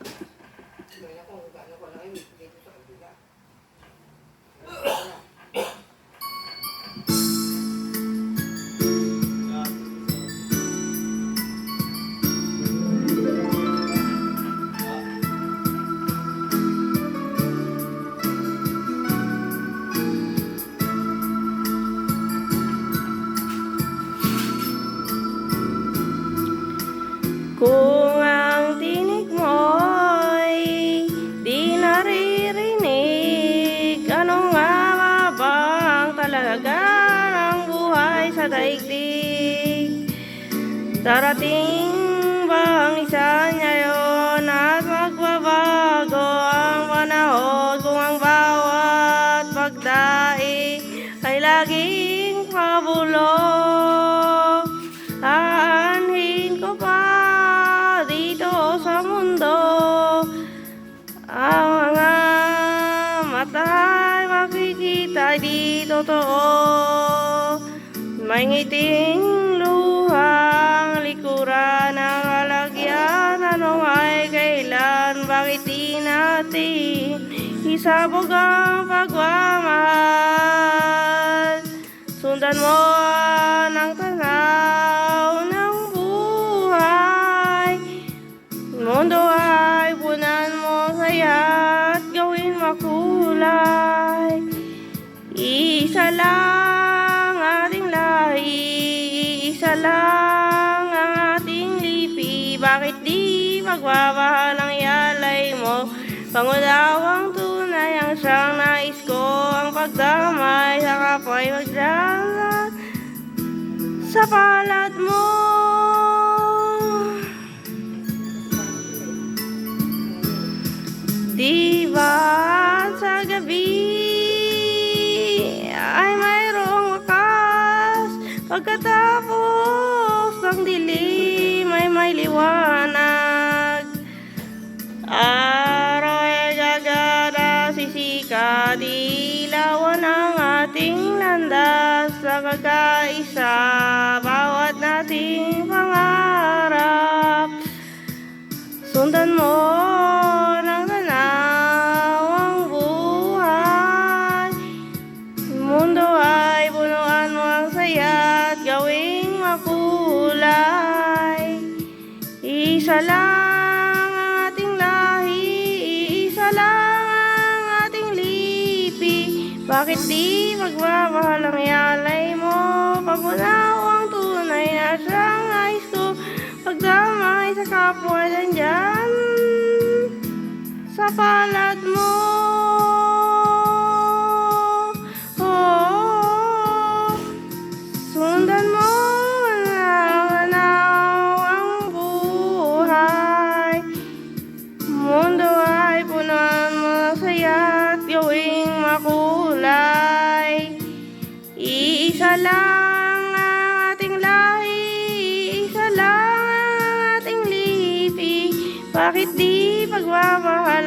Kaya kung gaano ko lang dito sa kabila. Kung ang tinig mo'y di naririnig, ano nga ba ang talaga ng buhay sa daigdig? Darating ba ang isa ngayon at magbabago ang panahon kung ang bawat pagdai ay laging pabulong? Aanhin ko pa dito sa mundo ang mga mata ay makikita di totoo. May ngiting luhang likuran ng kalagyan, ano ay kailan, bakit di natin isabog ang pagmamahal? Sundan mo ang tanaw ng buhay, mundo ay punan mo saya at gawin makulay. Isa lang ating lahi, isa lang ang ating lipi, bakit di magmamahal ang ialay mo? Pangulawang tunay ang siyang nais ko, ang pagdamay sa kapwa'y magdala sa palad mo. Di ba sa gabi ay mayroong wakas, pagkatapos ng dilim ay may liwanag. Araw ay gagana, sisikat, ilawan ang ating landas sa kakaisa, bawat nating pangarap. Sundan mo ng tanaw ang buhay, mundo ay punuan mo ang saya at gawing makulay. Isa lang ang ating lahi, isa lang ang ating lipi, bakit di magmamahal ang ialay mo? Pagunaw ang tunay na siyang nais ko, pagdamay sa kapwa nandyan sa palad mo. Sundan mo ang ang buhay, mundo ay punuan mo ng saya at gawing makulay. Iisa lang ang ating lahi, isa lang ang ating lipi, bakit di pagmamahal